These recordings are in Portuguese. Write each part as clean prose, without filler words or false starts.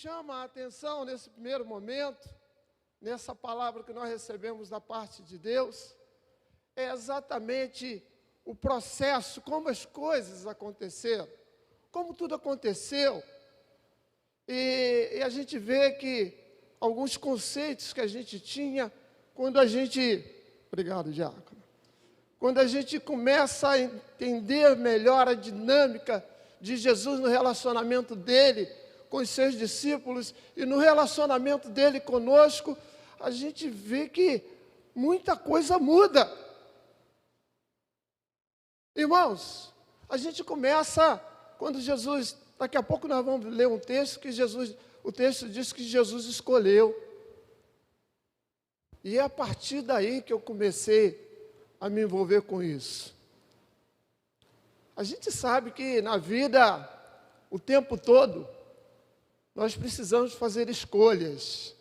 chama a atenção nesse primeiro momento, nessa palavra que nós recebemos da parte de Deus, é exatamente o processo, como as coisas aconteceram, como tudo aconteceu. E a gente vê que alguns conceitos que a gente tinha, quando a gente... Obrigado, diácono. Quando a gente começa a entender melhor a dinâmica de Jesus no relacionamento dele com os seus discípulos e no relacionamento dele conosco, a gente vê que muita coisa muda. Irmãos, a gente começa quando Jesus, daqui a pouco nós vamos ler um texto que o texto diz que Jesus escolheu. E é a partir daí que eu comecei a me envolver com isso. A gente sabe que na vida, o tempo todo, nós precisamos fazer escolhas.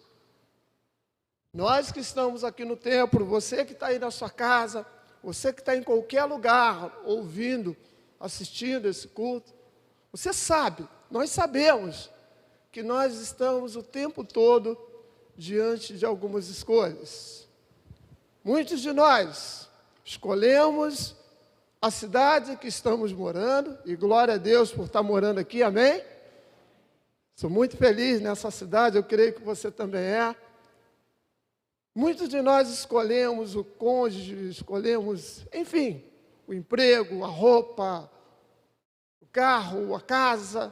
Nós que estamos aqui no templo, você que está aí na sua casa, você que está em qualquer lugar, ouvindo, assistindo esse culto, você sabe, nós sabemos que nós estamos o tempo todo diante de algumas escolhas. Muitos de nós escolhemos a cidade que estamos morando, e glória a Deus por estar morando aqui, amém? Sou muito feliz nessa cidade, eu creio que você também é. Muitos de nós escolhemos o cônjuge, escolhemos, enfim, o emprego, a roupa, o carro, a casa.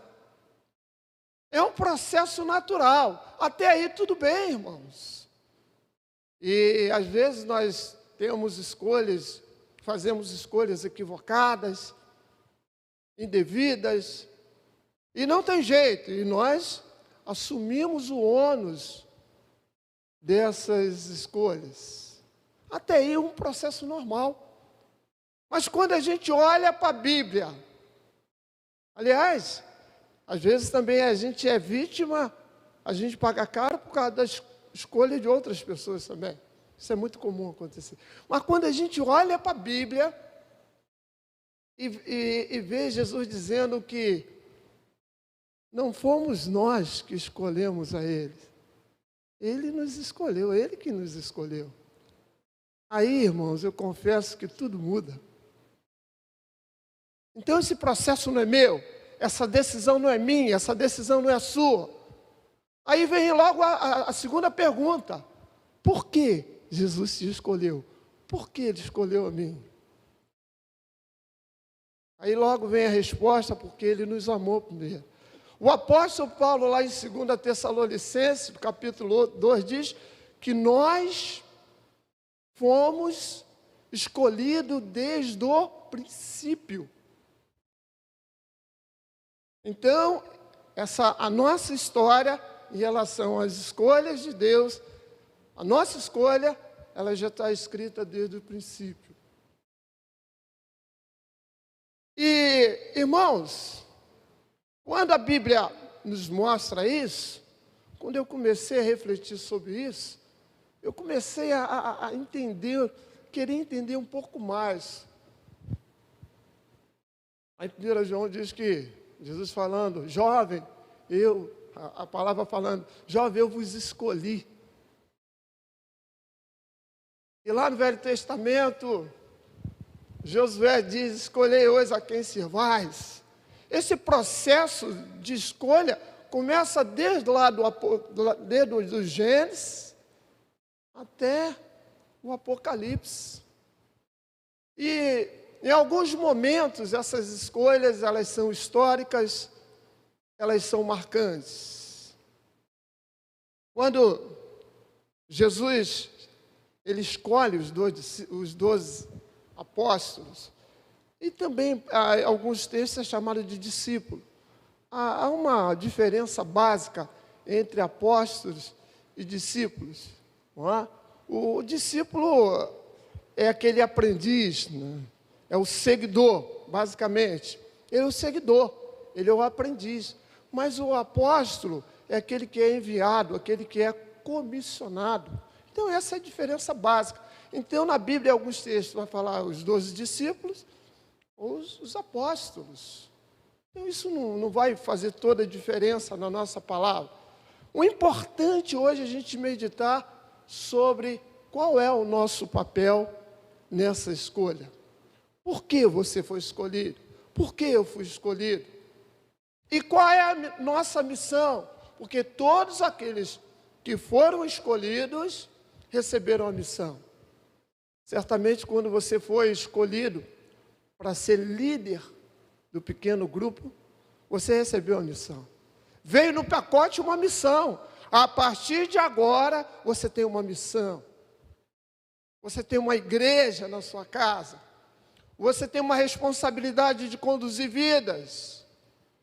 É um processo natural. Até aí tudo bem, irmãos. E às vezes nós temos escolhas, fazemos escolhas equivocadas, indevidas, e não tem jeito, e nós assumimos o ônus dessas escolhas. Até aí é um processo normal. Mas quando a gente olha para a Bíblia, aliás, às vezes também a gente é vítima, a gente paga caro por causa da escolha de outras pessoas também. Isso é muito comum acontecer. Mas quando a gente olha para a Bíblia e vê Jesus dizendo que não fomos nós que escolhemos a Ele. Ele nos escolheu, Ele que nos escolheu. Aí, irmãos, eu confesso que tudo muda. Então esse processo não é meu, essa decisão não é minha, essa decisão não é sua. Aí vem logo a segunda pergunta. Por que Jesus te escolheu? Por que Ele escolheu a mim? Aí logo vem a resposta, porque Ele nos amou primeiro. O apóstolo Paulo, lá em 2 Tessalonicenses, capítulo 2, diz que nós fomos escolhidos desde o princípio. Então, a nossa história em relação às escolhas de Deus, a nossa escolha, ela já está escrita desde o princípio. E, irmãos, quando a Bíblia nos mostra isso, quando eu comecei a refletir sobre isso, eu comecei a entender, querer entender um pouco mais. Aí 1 João diz que, Jesus falando, jovem, a palavra falando, jovem, eu vos escolhi. E lá no Velho Testamento, Josué diz, escolhei hoje a quem servais. Esse processo de escolha começa desde o Gênesis até o Apocalipse. E em alguns momentos essas escolhas, elas são históricas, elas são marcantes. Quando Jesus, ele escolhe os 12 apóstolos, e também alguns textos é chamado de discípulo. Há uma diferença básica entre apóstolos e discípulos. Não é? O discípulo é aquele aprendiz, né? É o seguidor, basicamente. Ele é o seguidor, ele é o aprendiz. Mas o apóstolo é aquele que é enviado, aquele que é comissionado. Então essa é a diferença básica. Então na Bíblia, alguns textos vai falar os 12 discípulos, os apóstolos. Então isso não vai fazer toda a diferença na nossa palavra. O importante hoje é a gente meditar sobre qual é o nosso papel nessa escolha. Por que você foi escolhido? Por que eu fui escolhido? E qual é a nossa missão? Porque todos aqueles que foram escolhidos receberam a missão. Certamente, quando você foi escolhido para ser líder do pequeno grupo, você recebeu a missão. Veio no pacote uma missão. A partir de agora, você tem uma missão. Você tem uma igreja na sua casa. Você tem uma responsabilidade de conduzir vidas.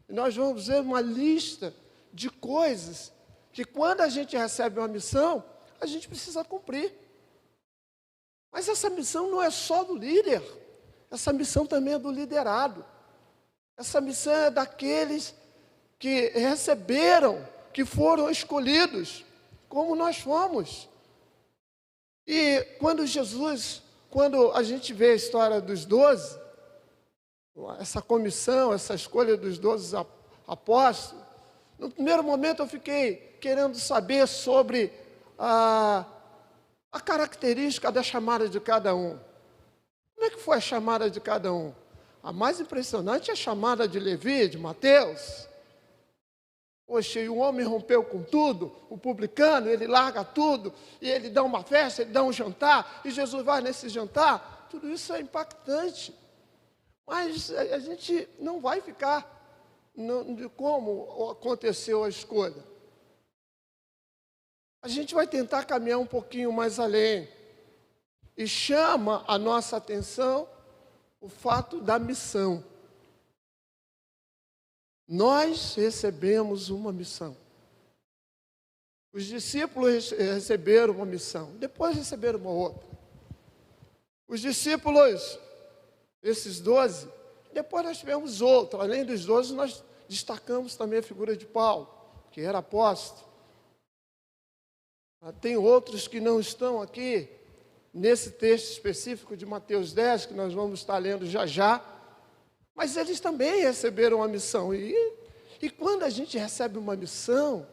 E nós vamos ver uma lista de coisas que, quando a gente recebe uma missão, a gente precisa cumprir. Mas essa missão não é só do líder. Essa missão também é do liderado. Essa missão é daqueles que receberam, que foram escolhidos, como nós fomos. E quando a gente vê a história dos 12, essa comissão, essa escolha dos 12 apóstolos, no primeiro momento eu fiquei querendo saber sobre a característica da chamada de cada um. Como é que foi a chamada de cada um? A mais impressionante é a chamada de Levi, de Mateus. Poxa, e o homem rompeu com tudo, o publicano, ele larga tudo, e ele dá uma festa, ele dá um jantar, e Jesus vai nesse jantar. Tudo isso é impactante. Mas a gente não vai ficar de como aconteceu a escolha. A gente vai tentar caminhar um pouquinho mais além. E chama a nossa atenção o fato da missão. Nós recebemos uma missão. Os discípulos receberam uma missão, depois receberam uma outra. Os discípulos, esses 12, depois nós tivemos outra. Além dos 12, nós destacamos também a figura de Paulo, que era apóstolo. Tem outros que não estão aqui, nesse texto específico de Mateus 10, que nós vamos estar lendo já já, mas eles também receberam uma missão. E quando a gente recebe uma missão,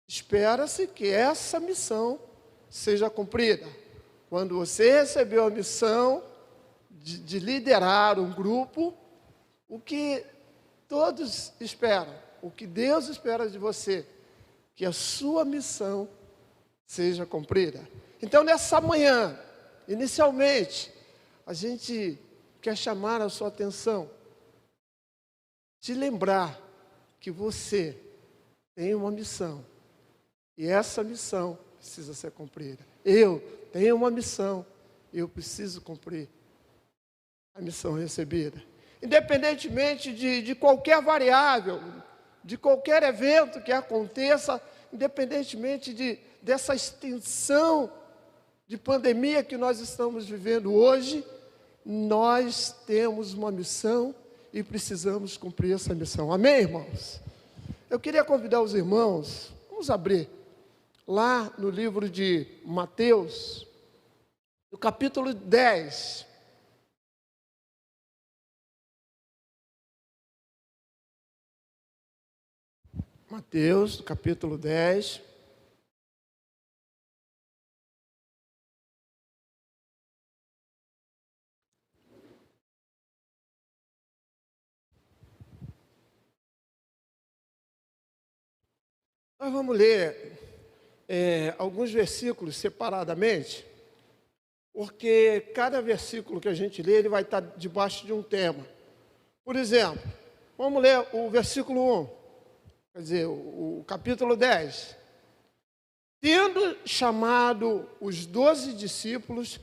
espera-se que essa missão seja cumprida. Quando você recebeu a missão de liderar um grupo, o que todos esperam, o que Deus espera de você, que a sua missão seja cumprida. Então, nessa manhã, inicialmente, a gente quer chamar a sua atenção, de lembrar que você tem uma missão, e essa missão precisa ser cumprida. Eu tenho uma missão, eu preciso cumprir a missão recebida. Independentemente de qualquer variável, de qualquer evento que aconteça, independentemente dessa extensão de pandemia que nós estamos vivendo hoje, nós temos uma missão e precisamos cumprir essa missão. Amém, irmãos? Eu queria convidar os irmãos, vamos abrir lá no livro de Mateus, no capítulo 10. Mateus, capítulo 10. Nós vamos ler alguns versículos separadamente, porque cada versículo que a gente lê, ele vai estar debaixo de um tema. Por exemplo, vamos ler o versículo 1, quer dizer, o capítulo 10. Tendo chamado os 12 discípulos,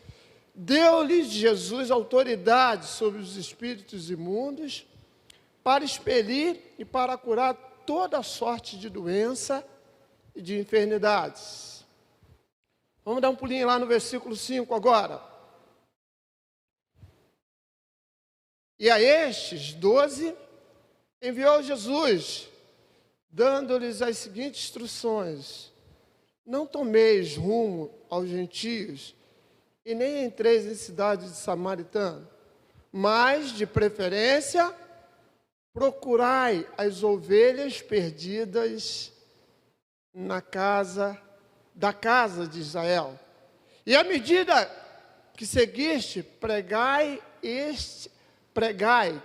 deu-lhes Jesus autoridade sobre os espíritos imundos, para expelir e para curar toda sorte de doença e de enfermidades. Vamos dar um pulinho lá no versículo 5 agora. E a estes 12 enviou Jesus, dando-lhes as seguintes instruções: não tomeis rumo aos gentios, e nem entreis em cidades de samaritanos, mas, de preferência, procurai as ovelhas perdidas da casa de Israel. E à medida que seguiste, pregai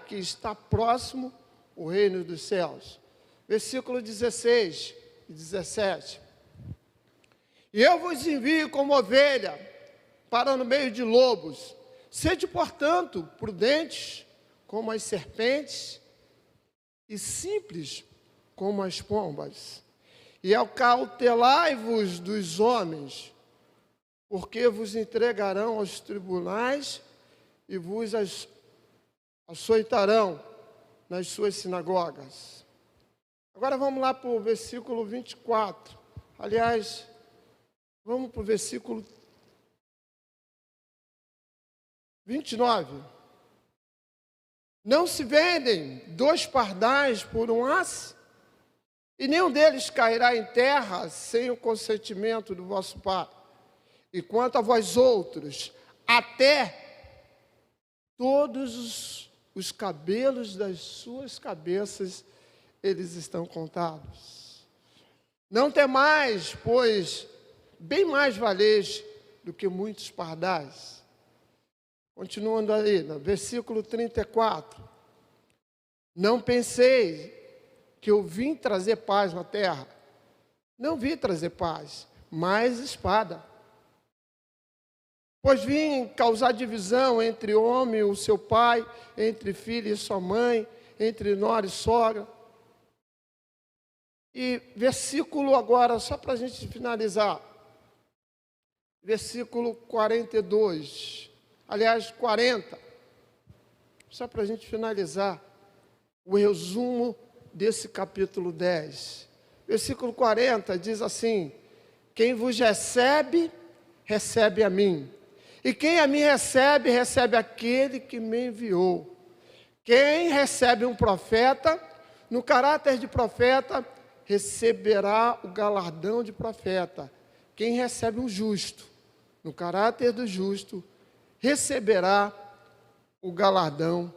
que está próximo o reino dos céus. Versículo 16 e 17. E eu vos envio como ovelha para no meio de lobos. Sede, portanto, prudentes como as serpentes e simples como as pombas. E acautelai-vos dos homens, porque vos entregarão aos tribunais e vos açoitarão nas suas sinagogas. Agora vamos lá para o versículo 24. Aliás, vamos para o versículo 29. Não se vendem 2 pardais por um as, e nenhum deles cairá em terra sem o consentimento do vosso Pai. E quanto a vós outros, até todos os cabelos das suas cabeças, eles estão contados. Não temais, pois bem mais valeis do que muitos pardais. Continuando aí, no versículo 34. Não penseis que eu vim trazer paz na terra. Não vim trazer paz, mas espada. Pois vim causar divisão entre homem e o seu pai, entre filho e sua mãe, entre nora e sogra. E versículo agora, só para a gente finalizar. Versículo 42. Aliás, 40. Só para a gente finalizar o resumo desse capítulo 10. Versículo 40 diz assim: quem vos recebe, recebe a mim. E quem a mim recebe, recebe aquele que me enviou. Quem recebe um profeta, no caráter de profeta, receberá o galardão de profeta. Quem recebe um justo, no caráter do justo, receberá o galardão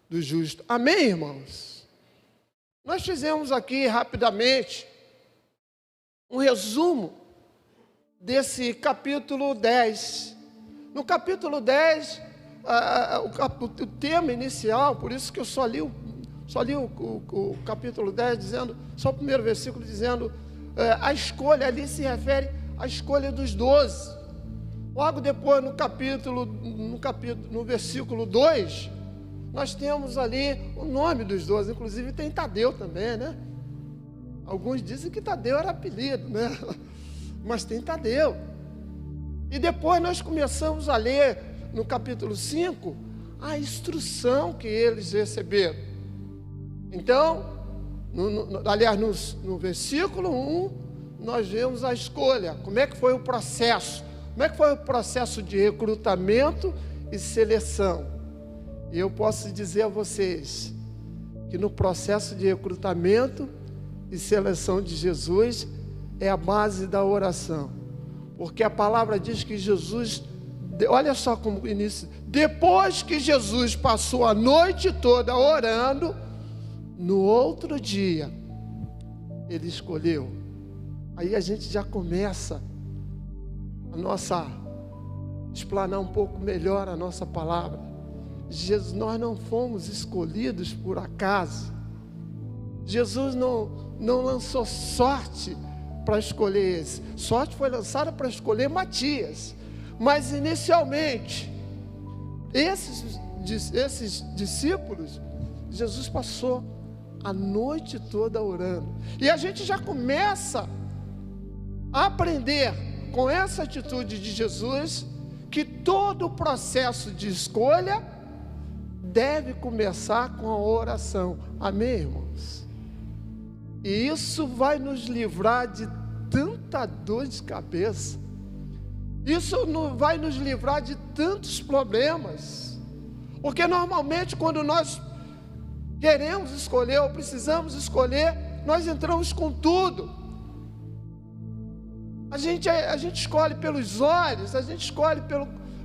do justo. Amém, irmãos? Nós fizemos aqui rapidamente um resumo desse capítulo 10. No capítulo 10, o tema inicial, por isso que eu só li o capítulo 10, dizendo, só o primeiro versículo dizendo, a escolha ali se refere à escolha dos 12. Logo depois, no versículo 2, nós temos ali o nome dos 12, inclusive tem Tadeu também, né? Alguns dizem que Tadeu era apelido, né? Mas tem Tadeu. E depois nós começamos a ler, no capítulo 5, a instrução que eles receberam. Então, no versículo 1, nós vemos a escolha, como é que foi o processo. Como é que foi o processo de recrutamento e seleção? E eu posso dizer a vocês que no processo de recrutamento e seleção de Jesus é a base da oração. Porque a palavra diz que Jesus, olha só como início, depois que Jesus passou a noite toda orando, no outro dia, ele escolheu. Aí a gente já começa explanar um pouco melhor a nossa palavra. Jesus, nós não fomos escolhidos por acaso. Jesus não lançou sorte para escolher esse. Sorte foi lançada para escolher Matias. Mas inicialmente, esses discípulos, Jesus passou a noite toda orando. E a gente já começa a aprender com essa atitude de Jesus, que todo o processo de escolha deve começar com a oração. Amém, irmãos? E isso vai nos livrar de tanta dor de cabeça. Isso vai nos livrar de tantos problemas. Porque normalmente quando nós queremos escolher ou precisamos escolher, nós entramos com tudo. A gente escolhe pelos olhos, a gente escolhe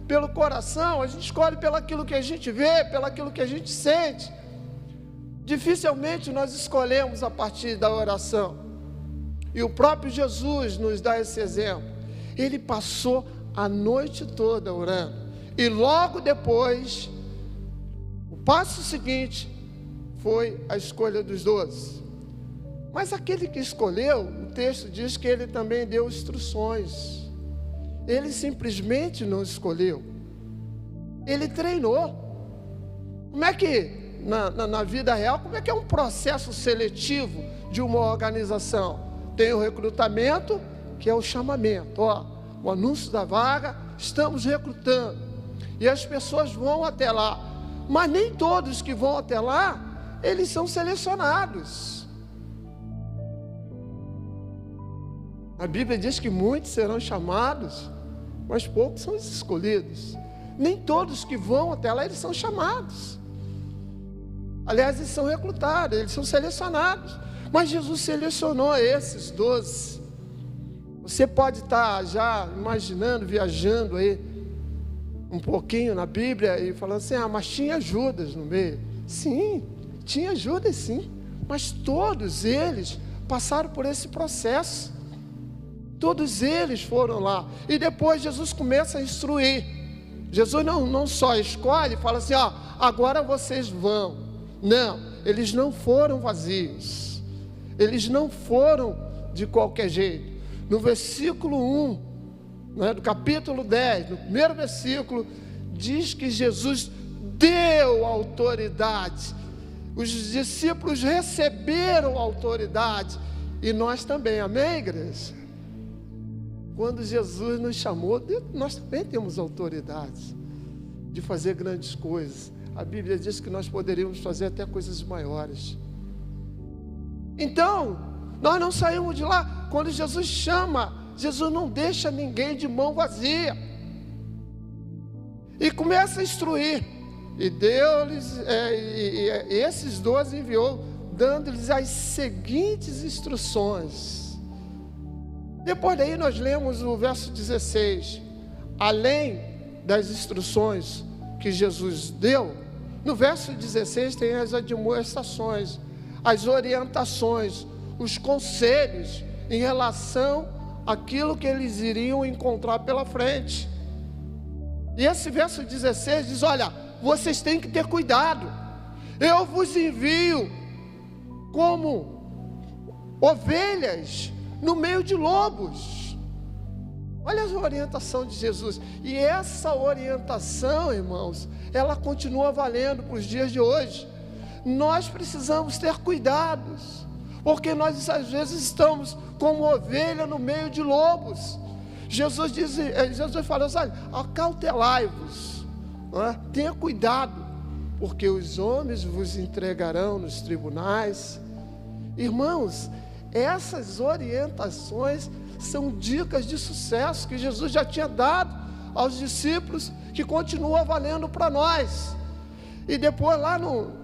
pelo coração, a gente escolhe pelo aquilo que a gente vê, pelo aquilo que a gente sente. Dificilmente nós escolhemos a partir da oração. E o próprio Jesus nos dá esse exemplo. Ele passou a noite toda orando. E logo depois, o passo seguinte foi a escolha dos 12. Mas aquele que escolheu, o texto diz que ele também deu instruções. Ele simplesmente não escolheu. Ele treinou. Como é que, na vida real, como é que é um processo seletivo de uma organização? Tem o recrutamento, que é o chamamento. O anúncio da vaga, estamos recrutando. E as pessoas vão até lá. Mas nem todos que vão até lá, eles são selecionados. A Bíblia diz que muitos serão chamados, mas poucos são escolhidos. Nem todos que vão até lá, eles são chamados. Aliás, eles são recrutados, eles são selecionados. Mas Jesus selecionou esses 12. Você pode estar já imaginando, viajando aí um pouquinho na Bíblia e falando assim, mas tinha Judas no meio. Sim, tinha Judas sim. Mas todos eles passaram por esse processo. Todos eles foram lá. E depois Jesus começa a instruir. Jesus não só escolhe e fala assim, agora vocês vão. Não, eles não foram vazios. Eles não foram de qualquer jeito. No versículo 1, do capítulo 10, no primeiro versículo, diz que Jesus deu autoridade. Os discípulos receberam autoridade. E nós também, amém, igreja? Quando Jesus nos chamou, nós também temos autoridade de fazer grandes coisas. A Bíblia diz que nós poderíamos fazer até coisas maiores. Então, nós não saímos de lá. Quando Jesus chama, Jesus não deixa ninguém de mão vazia. E começa a instruir. E deu-lhes, esses 12 enviou, dando-lhes as seguintes instruções. Depois daí nós lemos o verso 16. Além das instruções que Jesus deu, no verso 16 tem as admoestações, as orientações, os conselhos em relação àquilo que eles iriam encontrar pela frente. E esse verso 16 diz, olha, vocês têm que ter cuidado. Eu vos envio como ovelhas no meio de lobos. Olha a orientação de Jesus. E essa orientação, irmãos, ela continua valendo para os dias de hoje. Nós precisamos ter cuidados, porque nós às vezes estamos como ovelha no meio de lobos. Jesus falou assim, olha, acautelai-vos, tenha cuidado, porque os homens vos entregarão nos tribunais. Irmãos, essas orientações são dicas de sucesso que Jesus já tinha dado aos discípulos, que continua valendo para nós. E depois lá no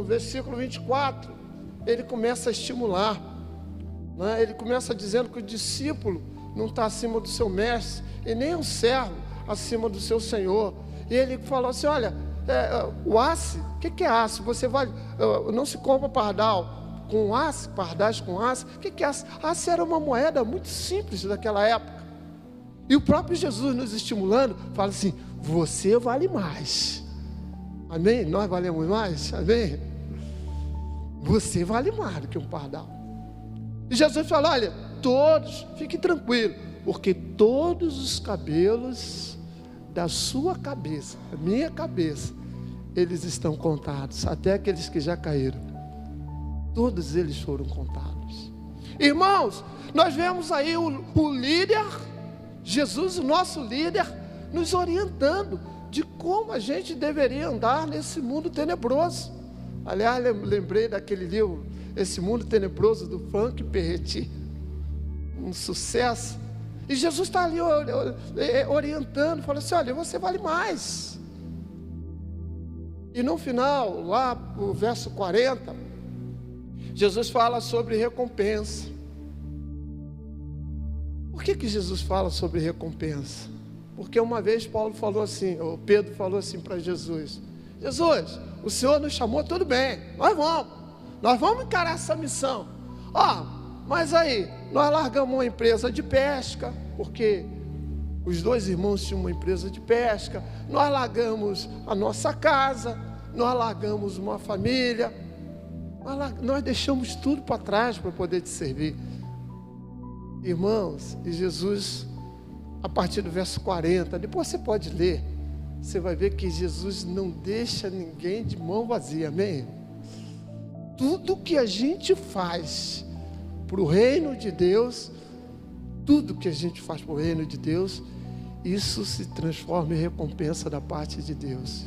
versículo 24, ele começa a estimular, ele começa dizendo que o discípulo não está acima do seu mestre, e nem um servo acima do seu senhor. E ele falou assim, olha, o asse, o que é asse? Você vai, não se compra pardal com asse, pardais com asse. O que é asse? Asse era uma moeda muito simples daquela época. E o próprio Jesus nos estimulando, fala assim, você vale mais. Amém? Nós valemos mais? Amém? Você vale mais do que um pardal. E Jesus falou, olha, todos, fique tranquilo, porque todos os cabelos da sua cabeça, da minha cabeça, eles estão contados, até aqueles que já caíram. Todos eles foram contados. Irmãos, nós vemos aí o líder, Jesus, o nosso líder, nos orientando de como a gente deveria andar nesse mundo tenebroso. Aliás, lembrei daquele livro, Esse Mundo Tenebroso, do Frank Peretti. Um sucesso. E Jesus está ali orientando, falando assim, olha, você vale mais. E no final, lá o verso 40, Jesus fala sobre recompensa. Por que Jesus fala sobre recompensa? Porque uma vez Pedro falou assim para Jesus, Jesus, o Senhor nos chamou, tudo bem, nós vamos encarar essa missão. mas aí, nós largamos uma empresa de pesca, porque os dois irmãos tinham uma empresa de pesca, nós largamos a nossa casa, nós largamos uma família, nós deixamos tudo para trás para poder te servir. Irmãos, e Jesus, a partir do verso 40, depois você pode ler, você vai ver que Jesus não deixa ninguém de mão vazia, amém? Tudo que a gente faz para o reino de Deus, tudo que a gente faz para o reino de Deus, isso se transforma em recompensa da parte de Deus.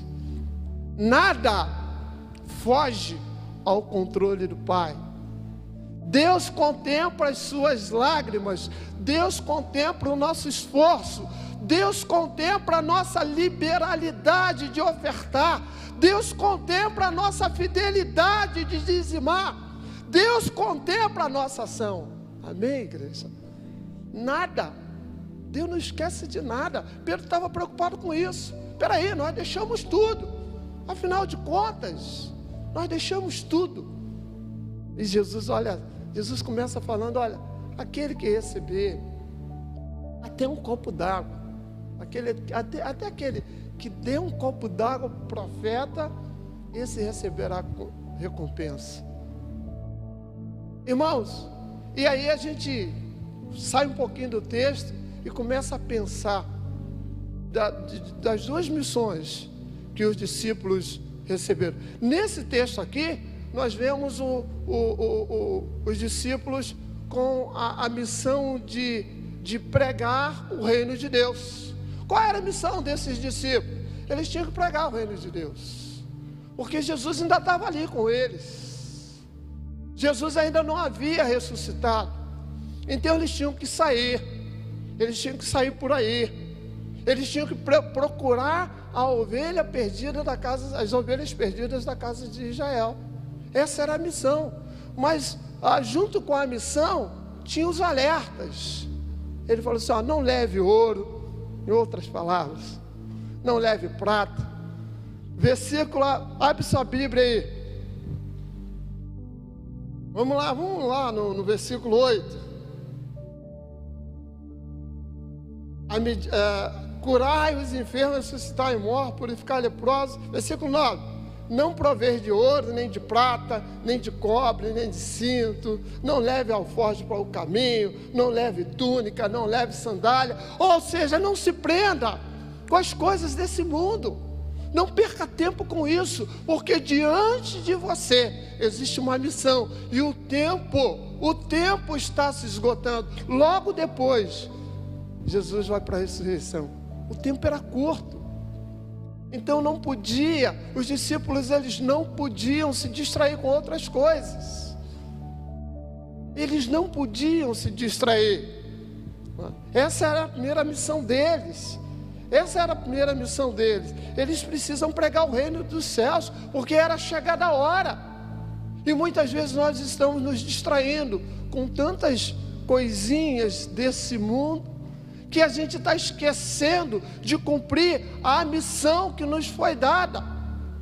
Nada foge ao controle do Pai. Deus contempla as suas lágrimas, Deus contempla o nosso esforço, Deus contempla a nossa liberalidade de ofertar, Deus contempla a nossa fidelidade de dizimar, Deus contempla a nossa ação. Amém, igreja? Nada, Deus não esquece de nada. Pedro estava preocupado com isso. Espera aí, nós deixamos tudo, afinal de contas, nós deixamos tudo. E Jesus, olha, Jesus começa falando, olha, aquele que receber até um copo d'água, até aquele que dê um copo d'água para o profeta, esse receberá recompensa. Irmãos, e aí a gente sai um pouquinho do texto e começa a pensar das duas missões que os discípulos receberam. Nesse texto aqui, nós vemos os discípulos com a missão de pregar o reino de Deus. Qual era a missão desses discípulos? Eles tinham que pregar o reino de Deus, porque Jesus ainda estava ali com eles. Jesus ainda não havia ressuscitado. Então eles tinham que sair. Eles tinham que sair por aí. Eles tinham que procurar a ovelha perdida da casa, as ovelhas perdidas da casa de Israel. Essa era a missão. Mas junto com a missão tinha os alertas. Ele falou assim, não leve ouro, em outras palavras, não leve prata. Versículo, abre sua Bíblia aí. Vamos lá no versículo 8. Curai os enfermos, ressuscitar os mortos, purificar leprosos. Versículo 9. Não prover de ouro, nem de prata, nem de cobre, nem de cinto. Não leve alforje para o caminho, não leve túnica, não leve sandália. Ou seja, não se prenda com as coisas desse mundo. Não perca tempo com isso, porque diante de você existe uma missão. E o tempo está se esgotando. Logo depois, Jesus vai para a ressurreição. O tempo era curto. Então não podia, os discípulos eles não podiam se distrair com outras coisas. Eles não podiam se distrair. Essa era a primeira missão deles. Eles precisam pregar o reino dos céus, porque era chegada a hora. E muitas vezes nós estamos nos distraindo com tantas coisinhas desse mundo, que a gente está esquecendo de cumprir a missão que nos foi dada,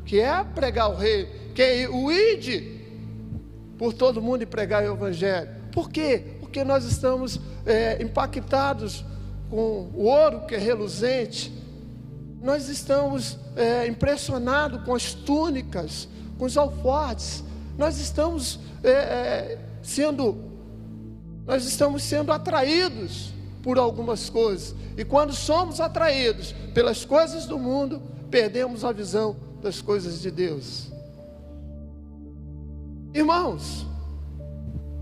que é pregar o reino, que é o ide por todo mundo e pregar o evangelho. Por quê? Porque nós estamos impactados com o ouro que é reluzente, nós estamos impressionados com as túnicas, com os alforjes, nós estamos sendo atraídos por algumas coisas, e quando somos atraídos pelas coisas do mundo, perdemos a visão das coisas de Deus. Irmãos,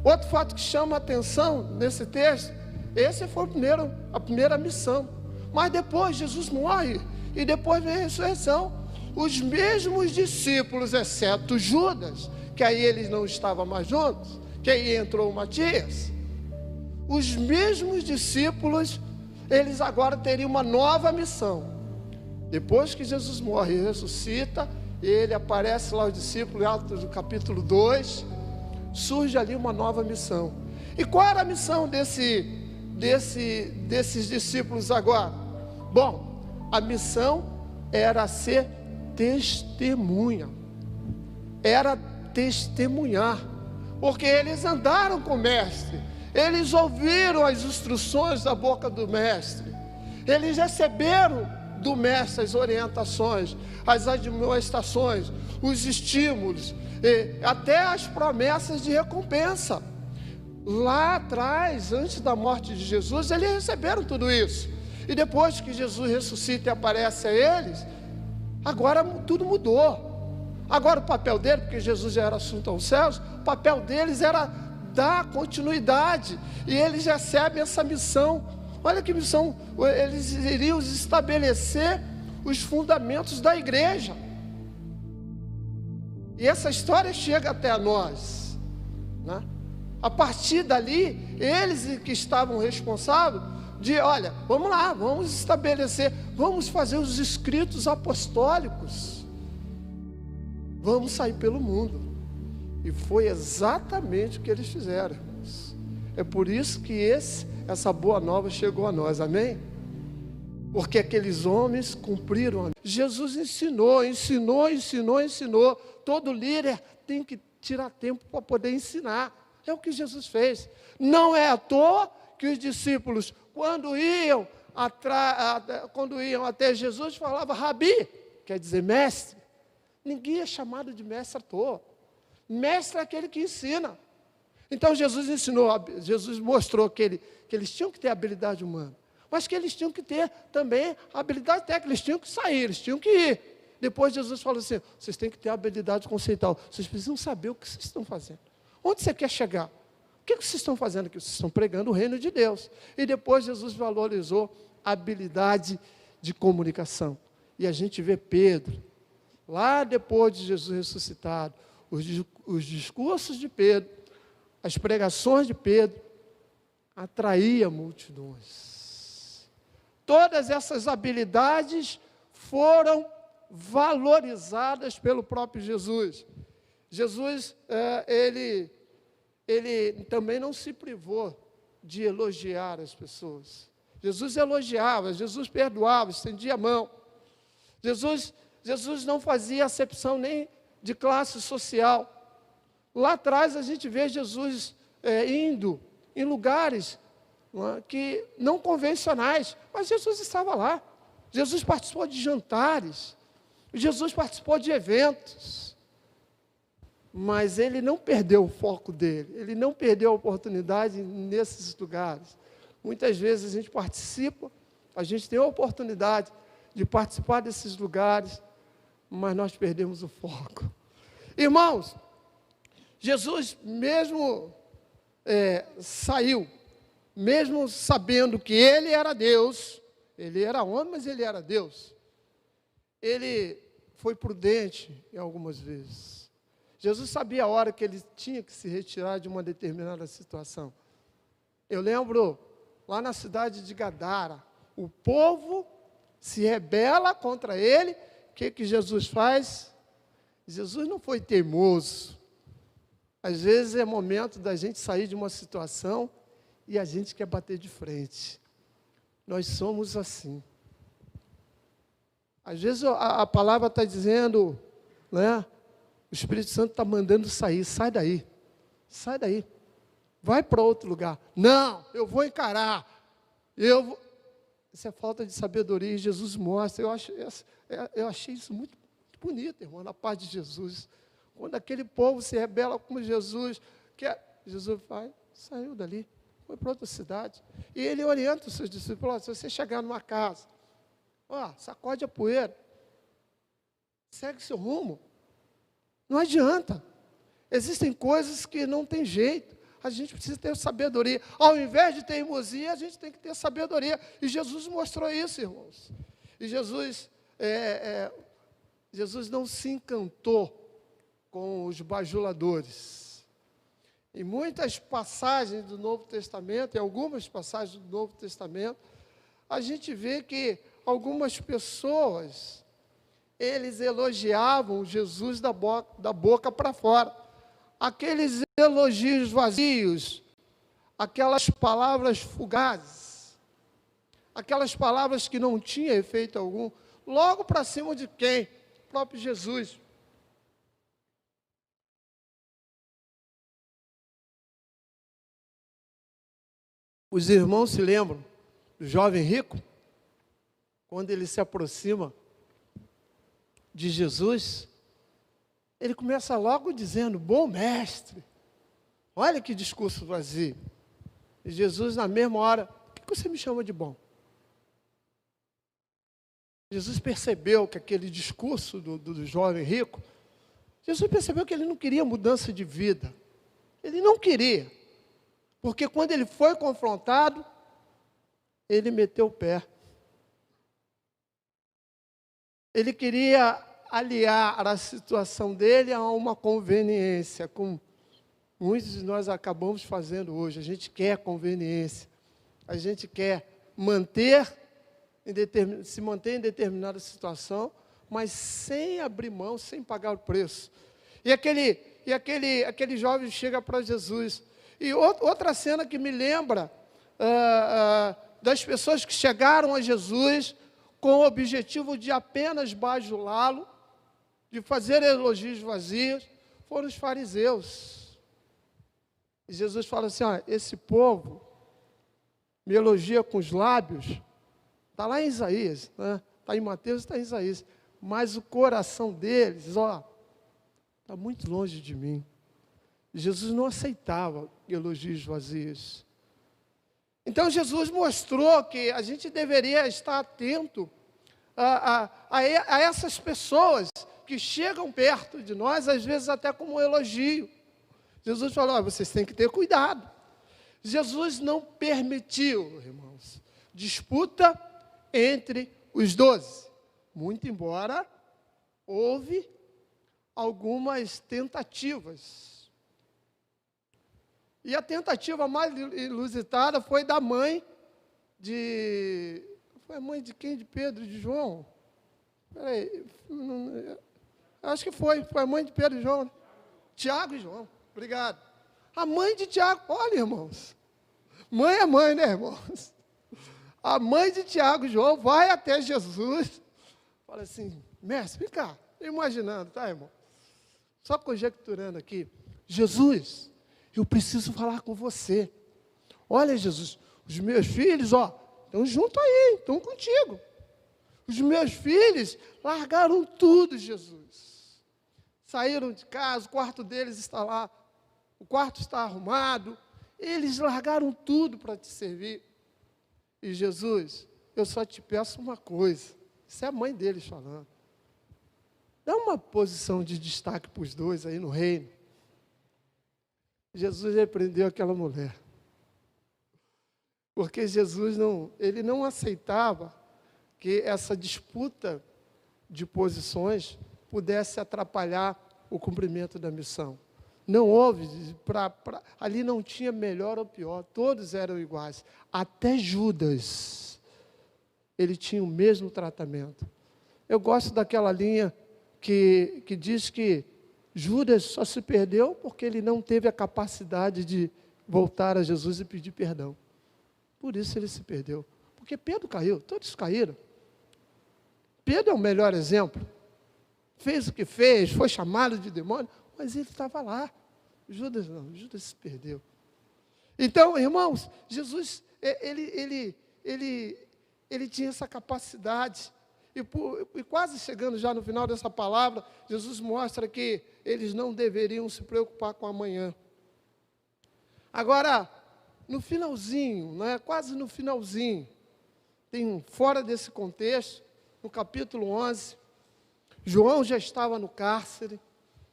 outro fato que chama a atenção nesse texto, esse foi a primeira missão, mas depois Jesus morre, e depois vem a ressurreição. Os mesmos discípulos, exceto Judas, que aí eles não estavam mais juntos, que aí entrou Matias, os mesmos discípulos, eles agora teriam uma nova missão. Depois que Jesus morre e ressuscita, ele aparece lá aos discípulos, em Atos do capítulo 2, surge ali uma nova missão. E qual era a missão desses discípulos agora? Bom, a missão era ser testemunha, era testemunhar. porque eles andaram com o mestre, eles ouviram as instruções da boca do mestre, eles receberam do mestre as orientações, as admoestações, os estímulos, até as promessas de recompensa. Lá atrás, antes da morte de Jesus, eles receberam tudo isso. E depois que Jesus ressuscita e aparece a eles, agora tudo mudou. Agora o papel dele, porque Jesus já era assunto aos céus, o papel deles era dar continuidade. E eles recebem essa missão. Olha que missão, eles iriam estabelecer os fundamentos da igreja. E essa história chega até nós, né? A partir dali, eles que estavam responsáveis de, olha, vamos lá, vamos estabelecer, vamos fazer os escritos apostólicos, vamos sair pelo mundo. E foi exatamente o que eles fizeram, irmãos. É por isso que essa boa nova chegou a nós, amém? Porque aqueles homens cumpriram. Jesus ensinou. Todo líder tem que tirar tempo para poder ensinar. É o que Jesus fez. Não é à toa que os discípulos, quando iam até Jesus, falavam Rabi, quer dizer mestre. Ninguém é chamado de mestre à toa. Mestre é aquele que ensina. Então Jesus ensinou, Jesus mostrou que eles tinham que ter habilidade humana, mas que eles tinham que ter também habilidade técnica, eles tinham que sair, eles tinham que ir. Depois Jesus falou assim, vocês têm que ter habilidade conceitual, vocês precisam saber o que vocês estão fazendo. Onde você quer chegar? O que vocês estão fazendo aqui? Vocês estão pregando o reino de Deus. E depois Jesus valorizou a habilidade de comunicação. E a gente vê Pedro, lá depois de Jesus ressuscitado, os discursos de Pedro, as pregações de Pedro, atraía multidões. Todas essas habilidades foram valorizadas pelo próprio Jesus. Jesus, ele também não se privou de elogiar as pessoas. Jesus elogiava, Jesus perdoava, estendia a mão. Jesus não fazia acepção nem de classe social. Lá atrás a gente vê Jesus indo em lugares que não convencionais, mas Jesus estava lá. Jesus participou de jantares, Jesus participou de eventos, mas ele não perdeu o foco dele, ele não perdeu a oportunidade nesses lugares. Muitas vezes a gente participa, a gente tem a oportunidade de participar desses lugares, mas nós perdemos o foco. Irmãos, Jesus mesmo saiu, mesmo sabendo que ele era Deus, ele era homem, mas ele era Deus. Ele foi prudente em algumas vezes. Jesus sabia a hora que ele tinha que se retirar de uma determinada situação. Eu lembro, lá na cidade de Gadara, o povo se rebela contra ele. O que Jesus faz? Jesus não foi teimoso. Às vezes é momento da gente sair de uma situação e a gente quer bater de frente. Nós somos assim. Às vezes a palavra está dizendo, né? O Espírito Santo está mandando sair, sai daí, vai para outro lugar. Não, eu vou encarar, Isso é falta de sabedoria, e Jesus mostra. Eu achei isso muito bonito, irmão, na paz de Jesus. Quando aquele povo se rebela com Jesus, Jesus saiu dali, foi para outra cidade. E ele orienta os seus discípulos, se você chegar numa casa, sacode a poeira, segue seu rumo. Não adianta. Existem coisas que não tem jeito. A gente precisa ter sabedoria. Ao invés de teimosia, a gente tem que ter sabedoria. E Jesus mostrou isso, irmãos. E Jesus não se encantou com os bajuladores. Em muitas passagens do Novo Testamento, em algumas passagens do Novo Testamento, a gente vê que algumas pessoas, eles elogiavam Jesus da boca para fora. Aqueles elogios vazios, aquelas palavras fugazes, aquelas palavras que não tinham efeito algum, logo para cima de quem? O próprio Jesus. Os irmãos se lembram do jovem rico? Quando ele se aproxima de Jesus, ele começa logo dizendo: bom mestre. Olha que discurso vazio. E Jesus, na mesma hora: o que você me chama de bom? Jesus percebeu que aquele discurso do jovem rico, Jesus percebeu que ele não queria mudança de vida. Ele não queria. Porque quando ele foi confrontado, ele meteu o pé. Ele queria aliar a situação dele a uma conveniência, como muitos de nós acabamos fazendo hoje. A gente quer conveniência. A gente quer se manter em determinada situação, mas sem abrir mão, sem pagar o preço. E aquele jovem chega para Jesus. E outra cena que me lembra das pessoas que chegaram a Jesus com o objetivo de apenas bajulá-lo, de fazer elogios vazios, foram os fariseus. E Jesus fala assim: esse povo me elogia com os lábios. Está lá em Isaías, né? Está em Mateus, está em Isaías. Mas o coração deles, está muito longe de mim. Jesus não aceitava elogios vazios. Então Jesus mostrou que a gente deveria estar atento a essas pessoas que chegam perto de nós, às vezes até como um elogio. Jesus falou: vocês têm que ter cuidado. Jesus não permitiu, irmãos, disputa entre os 12. Muito embora houve algumas tentativas. E a tentativa mais inusitada foi da mãe de... Foi a mãe de quem? De Pedro e de João? Peraí, acho que foi a mãe de Pedro e João. Tiago e João, obrigado. A mãe de Tiago, olha, irmãos. Mãe é mãe, né, irmãos? A mãe de Tiago e João vai até Jesus, fala assim: mestre, vem cá, imaginando, tá, irmão? Só conjecturando aqui. Jesus, eu preciso falar com você. Olha, Jesus, os meus filhos, estão junto aí, estão contigo. Os meus filhos largaram tudo, Jesus. Saíram de casa, o quarto deles está lá, o quarto está arrumado. Eles largaram tudo para te servir. E Jesus, eu só te peço uma coisa. Isso é a mãe deles falando. Dá uma posição de destaque para os dois aí no reino. Jesus repreendeu aquela mulher. Porque Jesus ele não aceitava que essa disputa de posições pudesse atrapalhar o cumprimento da missão. Não houve, ali não tinha melhor ou pior, todos eram iguais. Até Judas, ele tinha o mesmo tratamento. Eu gosto daquela linha que diz que Judas só se perdeu porque ele não teve a capacidade de voltar a Jesus e pedir perdão. Por isso ele se perdeu. Porque Pedro caiu, todos caíram. Pedro é o melhor exemplo. Fez o que fez, foi chamado de demônio, mas ele estava lá. Judas não, Judas se perdeu. Então, irmãos, Jesus, ele tinha essa capacidade. E quase chegando já no final dessa palavra, Jesus mostra que eles não deveriam se preocupar com amanhã. Agora, no finalzinho, quase no finalzinho, fora desse contexto, no capítulo 11, João já estava no cárcere.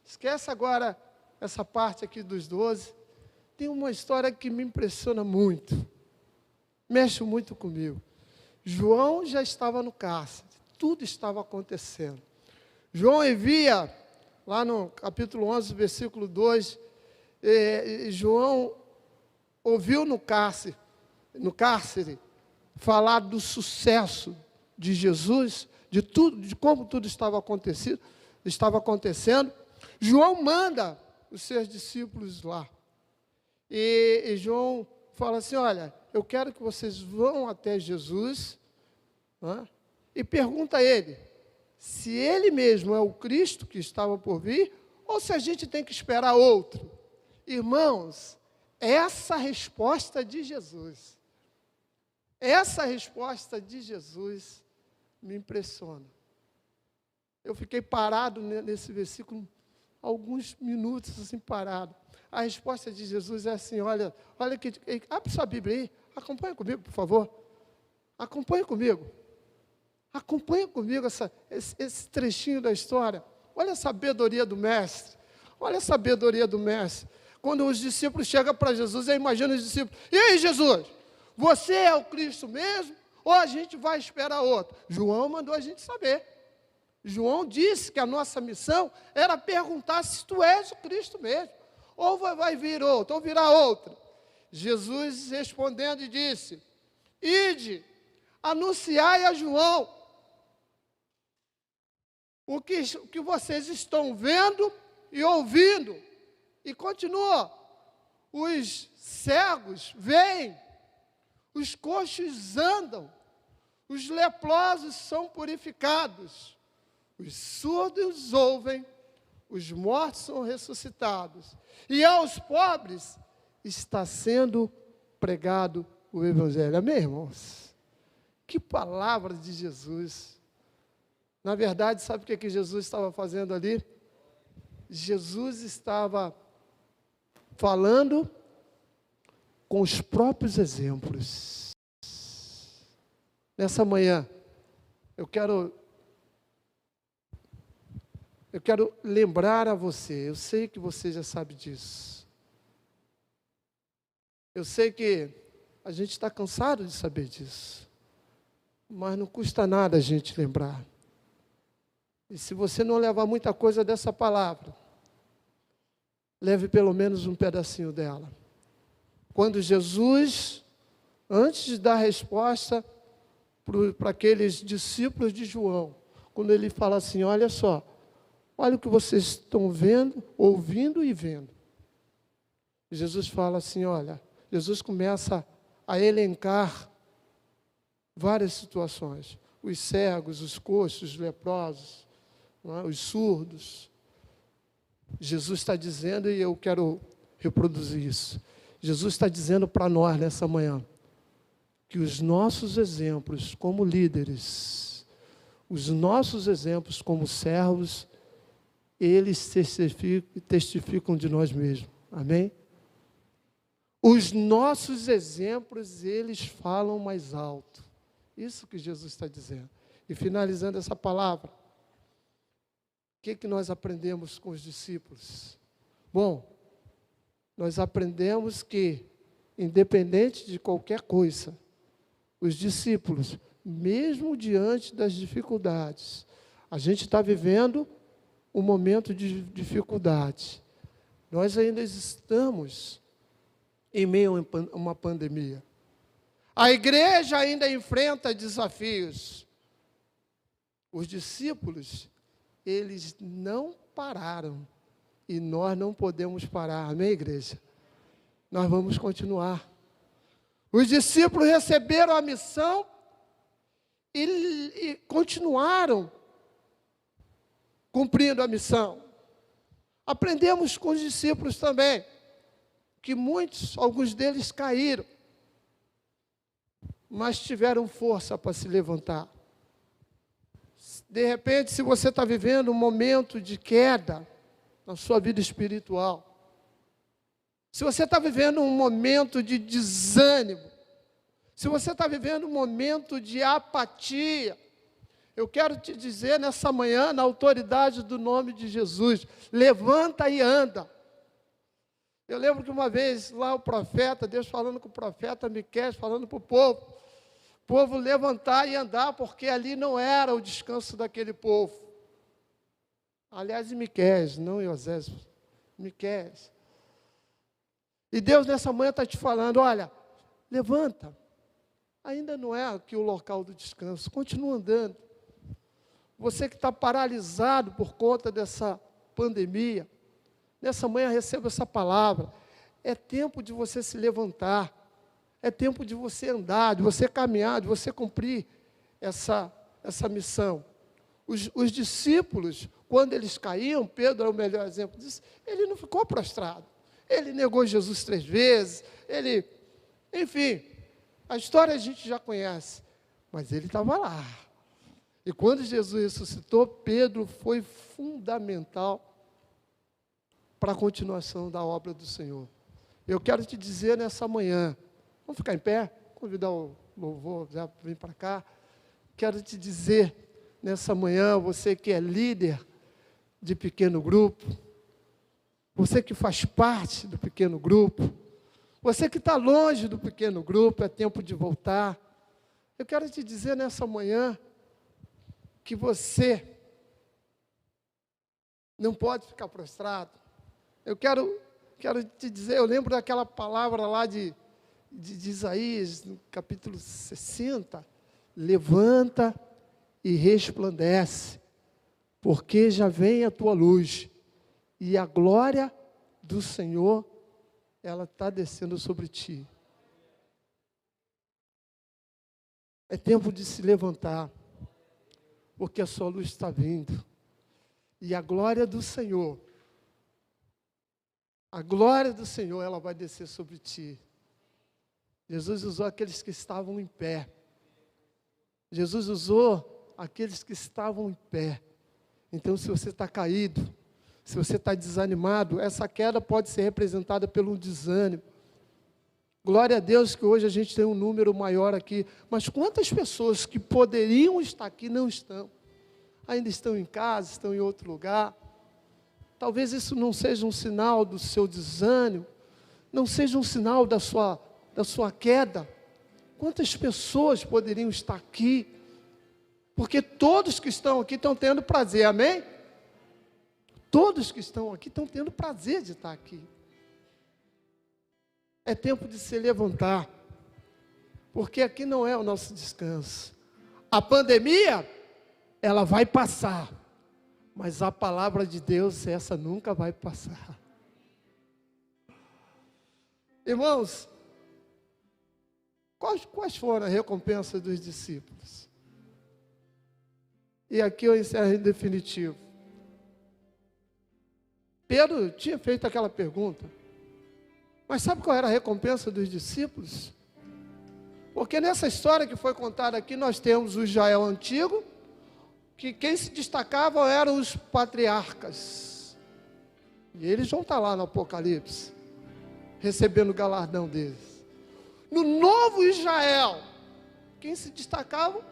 Esquece agora essa parte aqui dos 12. Tem uma história que me impressiona muito, mexe muito comigo. João já estava no cárcere, tudo estava acontecendo. João envia, lá no capítulo 11, versículo 2, João ouviu no cárcere, falar do sucesso de Jesus, de como tudo estava acontecendo. João manda os seus discípulos lá. E João fala assim: olha, eu quero que vocês vão até Jesus, e pergunta a ele se ele mesmo é o Cristo que estava por vir, ou se a gente tem que esperar outro. Irmãos, essa resposta de Jesus, Essa resposta de Jesus me impressiona. Eu fiquei parado nesse versículo alguns minutos assim parado. A resposta de Jesus é assim, olha que abre sua Bíblia aí, acompanha comigo, por favor. Acompanha comigo esse trechinho da história. Olha a sabedoria do mestre. Olha a sabedoria do mestre. Quando os discípulos chegam para Jesus, eu imagino os discípulos, e aí Jesus, você é o Cristo mesmo? Ou a gente vai esperar outro? João mandou a gente saber. João disse que a nossa missão era perguntar se tu és o Cristo mesmo. Ou vai vir outro, ou virá outro. Jesus respondendo disse, ide, anunciai a João o que vocês estão vendo e ouvindo. E continua, os cegos veem, os coxos andam, os leprosos são purificados, os surdos ouvem, os mortos são ressuscitados, e aos pobres está sendo pregado o Evangelho. Amém, irmãos? Que palavra de Jesus! Na verdade, sabe o que Jesus estava fazendo ali? Jesus estava falando com os próprios exemplos. Nessa manhã, eu quero lembrar a você, eu sei que você já sabe disso. Eu sei que a gente está cansado de saber disso, mas não custa nada a gente lembrar. E se você não levar muita coisa dessa palavra, leve pelo menos um pedacinho dela. Quando Jesus, antes de dar a resposta para aqueles discípulos de João, quando ele fala assim, olha só, olha o que vocês estão vendo, ouvindo e vendo. Jesus fala assim, olha, Jesus começa a elencar várias situações. Os cegos, os coxos, os leprosos, os surdos. Jesus está dizendo, e eu quero reproduzir isso. Jesus está dizendo para nós nessa manhã, que os nossos exemplos como líderes, os nossos exemplos como servos, eles testificam de nós mesmos. Amém? Os nossos exemplos, eles falam mais alto. Isso que Jesus está dizendo. E finalizando essa palavra, o que nós aprendemos com os discípulos? Bom, nós aprendemos que, independente de qualquer coisa, os discípulos, mesmo diante das dificuldades, a gente está vivendo um momento de dificuldade. Nós ainda estamos em meio a uma pandemia. A igreja ainda enfrenta desafios. Os discípulos, eles não pararam. E nós não podemos parar. Amém, igreja? Nós vamos continuar. Os discípulos receberam a missão e continuaram cumprindo a missão. Aprendemos com os discípulos também, que alguns deles caíram, mas tiveram força para se levantar. De repente, se você está vivendo um momento de queda na sua vida espiritual, se você está vivendo um momento de desânimo, se você está vivendo um momento de apatia, eu quero te dizer nessa manhã, na autoridade do nome de Jesus, levanta e anda. Eu lembro que uma vez lá o profeta, Deus falando com o profeta Miqueias, falando para o povo levantar e andar, porque ali não era o descanso daquele povo. Aliás, Miqueias, não Osés, Miqueias. E Deus nessa manhã está te falando, olha, levanta. Ainda não é aqui o local do descanso, continua andando. Você que está paralisado por conta dessa pandemia, nessa manhã receba essa palavra. É tempo de você se levantar. É tempo de você andar, de você caminhar, de você cumprir essa missão. Os discípulos, quando eles caíam, Pedro é o melhor exemplo disso, ele não ficou prostrado. Ele negou Jesus 3 vezes, enfim, A história a gente já conhece, mas ele estava lá. E quando Jesus ressuscitou, Pedro foi fundamental para a continuação da obra do Senhor. Eu quero te dizer nessa manhã, vamos ficar em pé? Convidar o louvor, já vem para cá. Quero te dizer nessa manhã, você que é líder de pequeno grupo, você que faz parte do pequeno grupo, você que está longe do pequeno grupo, é tempo de voltar. Eu quero te dizer nessa manhã que você não pode ficar prostrado. Eu quero te dizer, eu lembro daquela palavra lá de Isaías, no capítulo 60, levanta e resplandece, porque já vem a tua luz, e a glória do Senhor, ela está descendo sobre ti. É tempo de se levantar, porque a sua luz está vindo, e a glória do Senhor, ela vai descer sobre ti. Jesus usou aqueles que estavam em pé. Jesus usou aqueles que estavam em pé. Então, se você está caído, se você está desanimado, essa queda pode ser representada pelo desânimo. Glória a Deus que hoje a gente tem um número maior aqui. Mas quantas pessoas que poderiam estar aqui não estão? Ainda estão em casa, estão em outro lugar. Talvez isso não seja um sinal do seu desânimo, não seja um sinal da sua queda. Quantas pessoas poderiam estar aqui? Porque todos que estão aqui estão tendo prazer, amém? Todos que estão aqui estão tendo prazer de estar aqui. É tempo de se levantar, porque aqui não é o nosso descanso. A pandemia, ela vai passar, mas a palavra de Deus, essa nunca vai passar. Irmãos, quais foram as recompensas dos discípulos? E aqui eu encerro em definitivo. Pedro tinha feito aquela pergunta, mas sabe qual era a recompensa dos discípulos? Porque nessa história que foi contada aqui, nós temos o Israel antigo, que quem se destacavam eram os patriarcas. E eles vão estar lá no Apocalipse, recebendo o galardão deles. No novo Israel, quem se destacou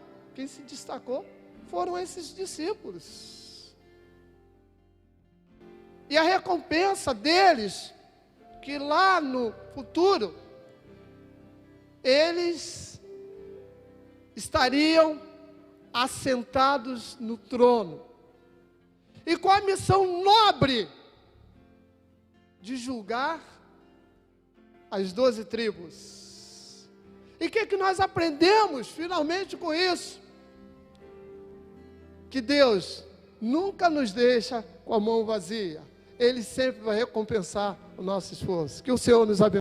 foram esses discípulos. E a recompensa deles, que lá no futuro, eles estariam assentados no trono, e com a missão nobre de julgar as 12 tribos. E o que nós aprendemos finalmente com isso? Que Deus nunca nos deixa com a mão vazia. Ele sempre vai recompensar o nosso esforço. Que o Senhor nos abençoe.